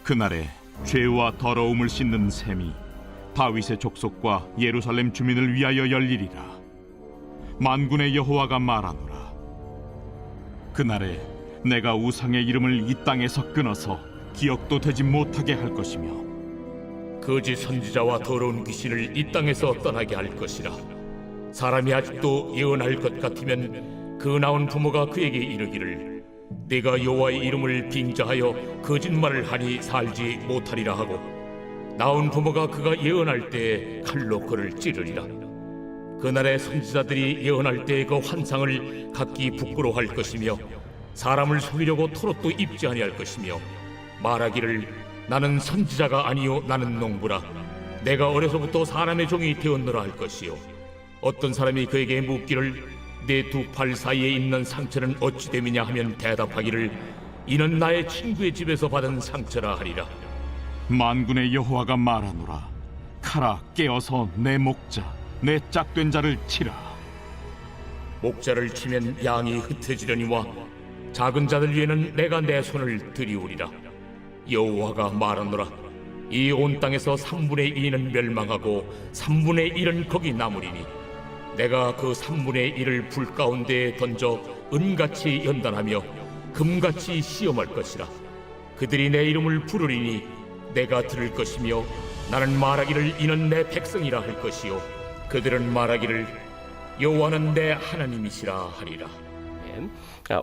그날에 죄와 더러움을 씻는 셈이 다윗의 족속과 예루살렘 주민을 위하여 열리리라. 만군의 여호와가 말하노라. 그날에 내가 우상의 이름을 이 땅에서 끊어서 기억도 되지 못하게 할 것이며 거짓 선지자와 더러운 귀신을 이 땅에서 떠나게 할 것이라. 사람이 아직도 예언할 것 같으면 그 나온 부모가 그에게 이르기를 네가 여호와의 이름을 빙자하여 거짓말을 하니 살지 못하리라 하고, 나온 부모가 그가 예언할 때에 칼로 그를 찌르리라. 그날에 선지자들이 예언할 때에 그 환상을 각기 부끄러워할 것이며 사람을 속이려고 토롯도 입지 아니할 것이며 말하기를 나는 선지자가 아니요 나는 농부라. 내가 어려서부터 사람의 종이 되었노라 할 것이요. 어떤 사람이 그에게 묻기를 내 두 팔 사이에 있는 상처는 어찌 됨이냐 하면 대답하기를 이는 나의 친구의 집에서 받은 상처라 하리라. 만군의 여호와가 말하노라. 카라 깨어서 내 목자 내 짝된 자를 치라. 목자를 치면 양이 흩어지려니와 작은 자들 위에는 내가 내 손을 들이우리라. 여호와가 말하노라. 이 온 땅에서 3분의 1은 멸망하고 3분의 1은 거기 남으리니 내가 그 3분의 1을 불 가운데에 던져 은같이 연단하며 금같이 시험할 것이라. 그들이 내 이름을 부르리니 내가 들을 것이며 나는 말하기를 이는 내 백성이라 할 것이요 그들은 말하기를 여호와는 내 하나님이시라 하리라.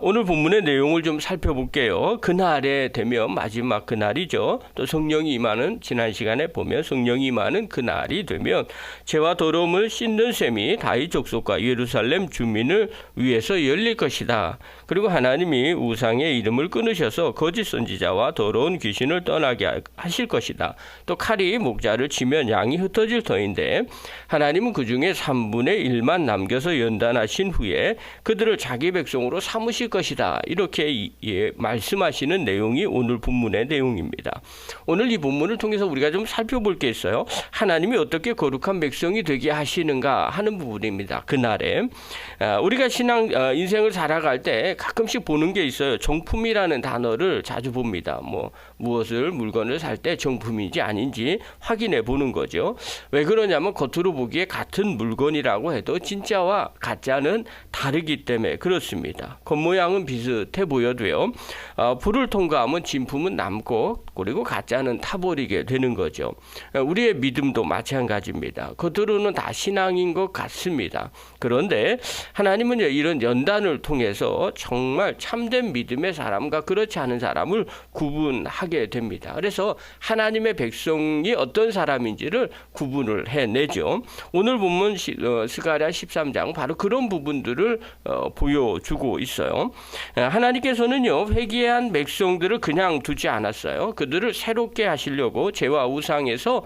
오늘 본문의 내용을 좀 살펴볼게요. 그날에 되면 마지막 그날이죠. 또 성령이 임하는, 지난 시간에 보면 성령이 임하는 그날이 되면 죄와 더러움을 씻는 셈이 다윗 족속과 예루살렘 주민을 위해서 열릴 것이다. 그리고 하나님이 우상의 이름을 끊으셔서 거짓 선지자와 더러운 귀신을 떠나게 하실 것이다. 또 칼이 목자를 치면 양이 흩어질 터인데 하나님은 그 중에 3분의 1만 남겨서 연단하신 후에 그들을 자기 백성으로 삼으실 것이다. 이렇게 말씀하시는 내용이 오늘 본문의 내용입니다. 오늘 이 본문을 통해서 우리가 좀 살펴볼 게 있어요. 하나님이 어떻게 거룩한 백성이 되게 하시는가 하는 부분입니다. 그날에 우리가 인생을 살아갈 때 가끔씩 보는 게 있어요. 정품이라는 단어를 자주 봅니다. 물건을 살 때 정품인지 아닌지 확인해 보는 거죠. 왜 그러냐면 겉으로 보기에 같은 물건이라고 해도 진짜와 가짜는 다르기 때문에 그렇습니다. 겉모양은 비슷해 보여도요. 불을 통과하면 진품은 남고 그리고 가짜는 타버리게 되는 거죠. 우리의 믿음도 마찬가지입니다. 겉으로는 다 신앙인 것 같습니다. 그런데 하나님은 이런 연단을 통해서 정말 참된 믿음의 사람과 그렇지 않은 사람을 구분하게 됩니다. 그래서 하나님의 백성이 어떤 사람인지를 구분을 해내죠. 오늘 보면 스가랴 13장 바로 그런 부분들을 보여주고 있어요. 하나님께서는요, 회개한 백성들을 그냥 두지 않았어요. 그들을 새롭게 하시려고 죄와 우상에서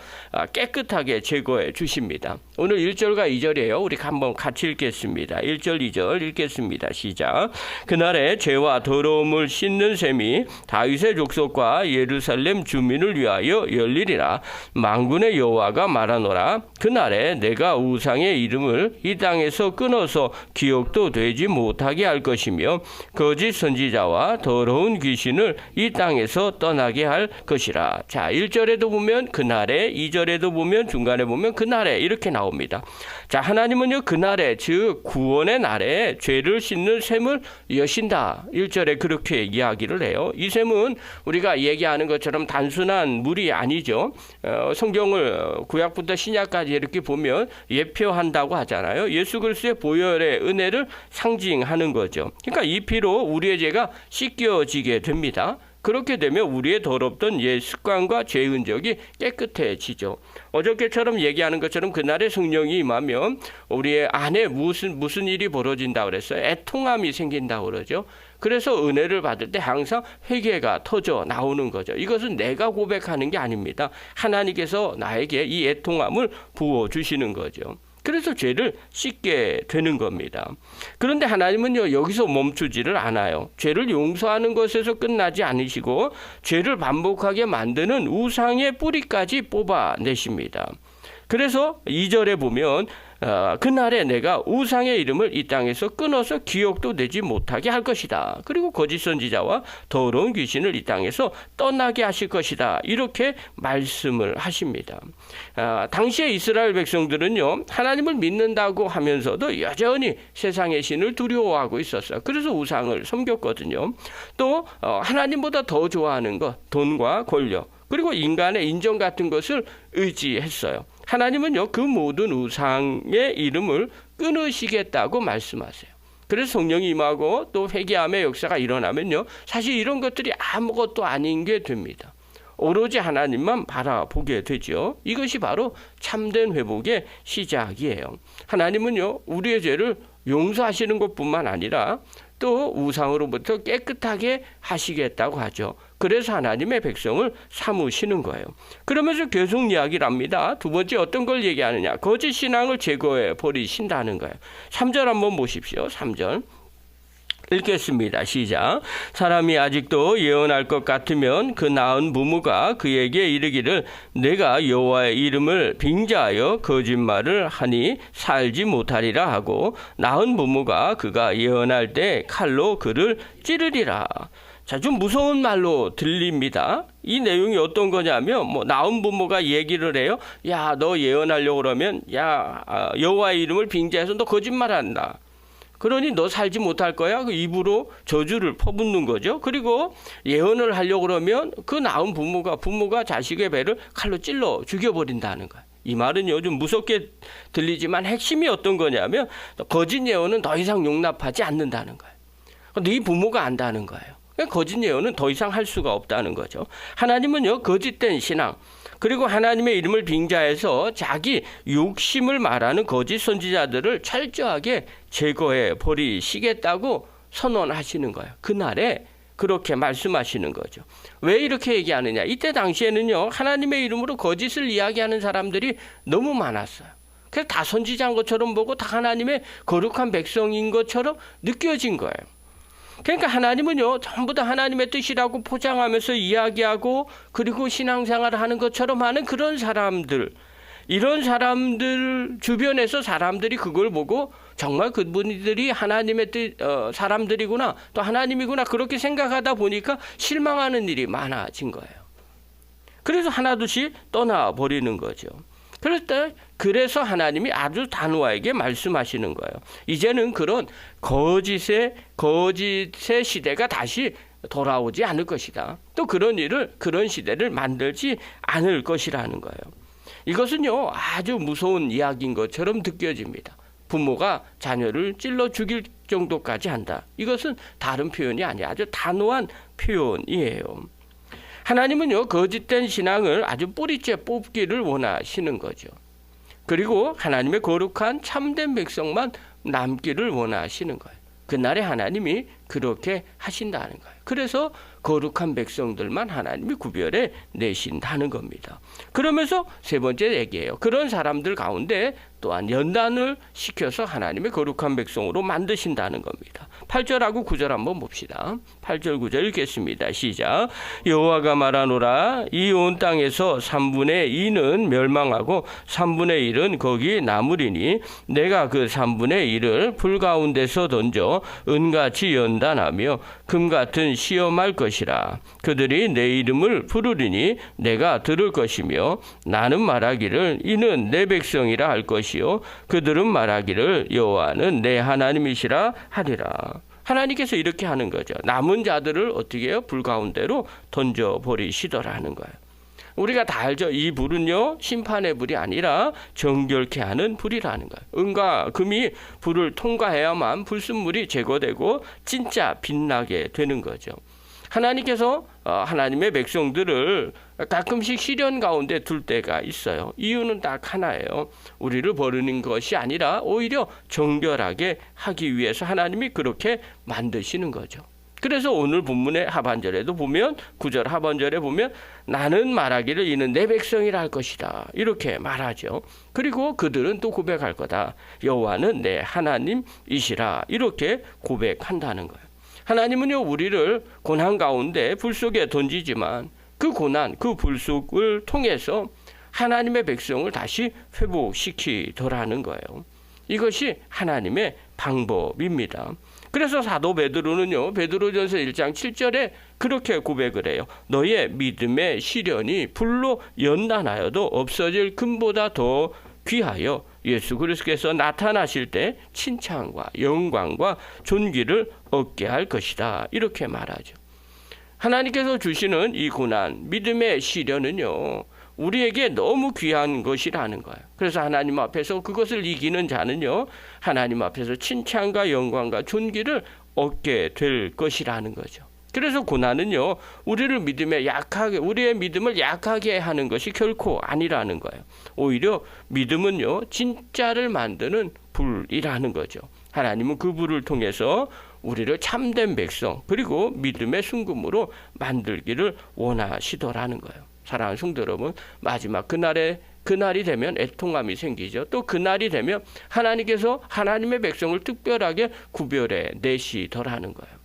깨끗하게 제거해 주십니다. 오늘 1절과 2절이에요. 우리 한번 같이 읽겠습니다. 1절, 2절 읽겠습니다. 시작. 그날에 죄와 더러움을 씻는 셈이 다윗의 족속과 예루살렘 주민을 위하여 열리리라. 만군의 여호와가 말하노라. 그날에 내가 우상의 이름을 이 땅에서 끊어서 기억도 되지 못하게 할 것이며 거짓 선지자와 더러운 귀신을 이 땅에서 떠나게 할 것이라. 자, 1절에도 보면 그날에, 2절에도 보면 중간에 보면 그날에 이렇게 나옵니다. 자, 하나님은요 그날에, 즉 구원의 날에 죄를 씻는 셈을 여신다. 1절에 그렇게 이야기를 해요. 이 셈은 우리가 얘기하는 것처럼 단순한 물이 아니죠. 성경을 구약부터 신약까지 이렇게 보면 예표한다고 하잖아요. 예수 그리스도의 보혈의 은혜를 상징하는 거죠. 그러니까 이 피로 우리의 죄가 씻겨지게 됩니다. 그렇게 되면 우리의 더럽던 옛 습관과 죄 흔적이 깨끗해지죠. 어저께처럼 얘기하는 것처럼 그날에 성령이 임하면 우리의 안에 무슨 일이 벌어진다 그랬어요? 애통함이 생긴다 그러죠. 그래서 은혜를 받을 때 항상 회개가 터져 나오는 거죠. 이것은 내가 고백하는 게 아닙니다. 하나님께서 나에게 이 애통함을 부어주시는 거죠. 그래서 죄를 씻게 되는 겁니다. 그런데 하나님은요, 여기서 멈추지를 않아요. 죄를 용서하는 것에서 끝나지 않으시고 죄를 반복하게 만드는 우상의 뿌리까지 뽑아내십니다. 그래서 2절에 보면 그날에 내가 우상의 이름을 이 땅에서 끊어서 기억도 내지 못하게 할 것이다. 그리고 거짓 선지자와 더러운 귀신을 이 땅에서 떠나게 하실 것이다. 이렇게 말씀을 하십니다. 당시에 이스라엘 백성들은요, 하나님을 믿는다고 하면서도 여전히 세상의 신을 두려워하고 있었어요. 그래서 우상을 섬겼거든요. 또 하나님보다 더 좋아하는 것, 돈과 권력, 그리고 인간의 인정 같은 것을 의지했어요. 하나님은요, 그 모든 우상의 이름을 끊으시겠다고 말씀하세요. 그래서 성령이 임하고 또 회개함의 역사가 일어나면요, 사실 이런 것들이 아무것도 아닌 게 됩니다. 오로지 하나님만 바라보게 되죠. 이것이 바로 참된 회복의 시작이에요. 하나님은요, 우리의 죄를 용서하시는 것뿐만 아니라 또 우상으로부터 깨끗하게 하시겠다고 하죠. 그래서 하나님의 백성을 삼으시는 거예요. 그러면서 계속 이야기를 합니다. 두 번째 어떤 걸 얘기하느냐. 거짓 신앙을 제거해 버리신다는 거예요. 3절 한번 보십시오. 3절. 읽겠습니다. 시작. 사람이 아직도 예언할 것 같으면 그 낳은 부모가 그에게 이르기를 내가 여호와의 이름을 빙자하여 거짓말을 하니 살지 못하리라 하고 낳은 부모가 그가 예언할 때 칼로 그를 찌르리라. 자, 좀 무서운 말로 들립니다. 이 내용이 어떤 거냐면 낳은 부모가 얘기를 해요. 야, 너 예언하려고 그러면 여호와의 이름을 빙자해서 너 거짓말한다. 그러니 너 살지 못할 거야. 그 입으로 저주를 퍼붓는 거죠. 그리고 예언을 하려고 그러면 그 낳은 부모가 자식의 배를 칼로 찔러 죽여버린다는 거야. 이 말은요, 좀 무섭게 들리지만 핵심이 어떤 거냐면 거짓 예언은 더 이상 용납하지 않는다는 거예요. 네 부모가 안다는 거예요. 거짓 예언은 더 이상 할 수가 없다는 거죠. 하나님은요, 거짓된 신앙, 그리고 하나님의 이름을 빙자해서 자기 욕심을 말하는 거짓 선지자들을 철저하게 제거해 버리시겠다고 선언하시는 거예요. 그날에 그렇게 말씀하시는 거죠. 왜 이렇게 얘기하느냐. 이때 당시에는요, 하나님의 이름으로 거짓을 이야기하는 사람들이 너무 많았어요. 그래서 다 선지자인 것처럼 보고 다 하나님의 거룩한 백성인 것처럼 느껴진 거예요. 그러니까 하나님은요, 전부 다 하나님의 뜻이라고 포장하면서 이야기하고 그리고 신앙생활을 하는 것처럼 하는 그런 사람들, 이런 사람들 주변에서 사람들이 그걸 보고 정말 그분들이 하나님의 뜻, 사람들이구나, 또 하나님이구나, 그렇게 생각하다 보니까 실망하는 일이 많아진 거예요. 그래서 하나둘씩 떠나버리는 거죠. 그래서 하나님이 아주 단호하게 말씀하시는 거예요. 이제는 그런 거짓의 시대가 다시 돌아오지 않을 것이다. 또 그런 시대를 만들지 않을 것이라는 거예요. 이것은요, 아주 무서운 이야기인 것처럼 느껴집니다. 부모가 자녀를 찔러 죽일 정도까지 한다. 이것은 다른 표현이 아니에요. 아주 단호한 표현이에요. 하나님은요, 거짓된 신앙을 아주 뿌리째 뽑기를 원하시는 거죠. 그리고 하나님의 거룩한 참된 백성만 남기를 원하시는 거예요. 그날에 하나님이 그렇게 하신다는 거예요. 그래서 거룩한 백성들만 하나님이 구별해 내신다는 겁니다. 그러면서 세 번째 얘기예요. 그런 사람들 가운데 또한 연단을 시켜서 하나님의 거룩한 백성으로 만드신다는 겁니다. 8절하고 9절 한번 봅시다. 8절 9절 읽겠습니다. 시작. 여호와가 말하노라 이 온 땅에서 3분의 2는 멸망하고 3분의 1은 거기 남으리니 내가 그 3분의 1을 불 가운데서 던져 은같이 연단하며 금같은 시험할 것이라. 그들이 내 이름을 부르리니 내가 들을 것이며 나는 말하기를 이는 내 백성이라 할 것이요 그들은 말하기를 여호와는 내 하나님이시라 하리라. 하나님께서 이렇게 하는 거죠. 남은 자들을 어떻게 해요? 불 가운데로 던져버리시더라는 거예요. 우리가 다 알죠. 이 불은요, 심판의 불이 아니라 정결케 하는 불이라는 거예요. 은과 금이 불을 통과해야만 불순물이 제거되고 진짜 빛나게 되는 거죠. 하나님께서 하나님의 백성들을 가끔씩 시련 가운데 둘 때가 있어요. 이유는 딱 하나예요. 우리를 버리는 것이 아니라 오히려 정결하게 하기 위해서 하나님이 그렇게 만드시는 거죠. 그래서 오늘 본문의 하반절에도 보면 9절 하반절에 보면 나는 말하기를 이는 내 백성이라 할 것이다. 이렇게 말하죠. 그리고 그들은 또 고백할 거다. 여호와는 내 하나님이시라. 이렇게 고백한다는 거예요. 하나님은요, 우리를 고난 가운데 불 속에 던지지만 그 고난, 그 불 속을 통해서 하나님의 백성을 다시 회복시키더라는 거예요. 이것이 하나님의 방법입니다. 그래서 사도 베드로는요, 베드로전서 1장 7절에 그렇게 고백을 해요. 너의 믿음의 시련이 불로 연단하여도 없어질 금보다 더 귀하여 예수 그리스도께서 나타나실 때 칭찬과 영광과 존귀를 얻게 할 것이다. 이렇게 말하죠. 하나님께서 주시는 이 고난, 믿음의 시련은요, 우리에게 너무 귀한 것이라는 거예요. 그래서 하나님 앞에서 그것을 이기는 자는요, 하나님 앞에서 칭찬과 영광과 존귀를 얻게 될 것이라는 거죠. 그래서 고난은요, 우리의 믿음을 약하게 하는 것이 결코 아니라는 거예요. 오히려 믿음은요, 진짜를 만드는 불이라는 거죠. 하나님은 그 불을 통해서 우리를 참된 백성, 그리고 믿음의 순금으로 만들기를 원하시더라는 거예요. 사랑하는 성도 여러분, 마지막 그날이 되면 애통함이 생기죠. 또 그날이 되면 하나님께서 하나님의 백성을 특별하게 구별해 내시더라는 거예요.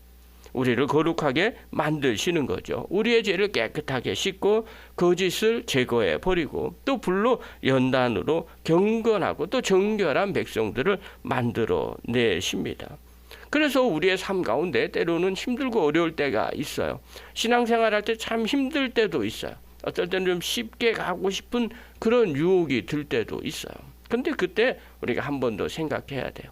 우리를 거룩하게 만드시는 거죠. 우리의 죄를 깨끗하게 씻고 거짓을 제거해 버리고 또 불로 연단으로 경건하고 또 정결한 백성들을 만들어 내십니다. 그래서 우리의 삶 가운데 때로는 힘들고 어려울 때가 있어요. 신앙생활할 때 참 힘들 때도 있어요. 어떨 때는 좀 쉽게 가고 싶은 그런 유혹이 들 때도 있어요. 근데 그때 우리가 한 번 더 생각해야 돼요.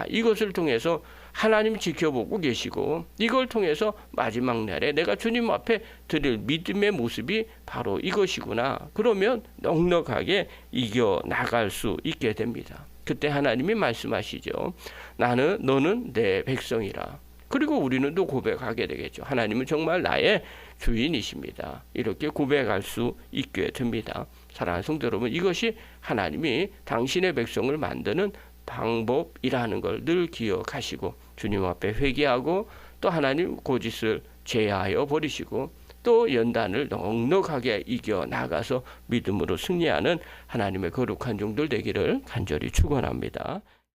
이것을 통해서 하나님 지켜보고 계시고 이걸 통해서 마지막 날에 내가 주님 앞에 드릴 믿음의 모습이 바로 이것이구나. 그러면 넉넉하게 이겨나갈 수 있게 됩니다. 그때 하나님이 말씀하시죠. 너는 내 백성이라. 그리고 우리는 또 고백하게 되겠죠. 하나님은 정말 나의 주인이십니다. 이렇게 고백할 수 있게 됩니다. 사랑하는 성도 여러분, 이것이 하나님이 당신의 백성을 만드는 방법이라는 걸 늘 기억하시고 주님 앞에 회개하고 또 하나님 고짓을 제하여 버리시고 또 연단을 넉넉하게 이겨나가서 믿음으로 승리하는 하나님의 거룩한 종들 되기를 간절히 축원합니다.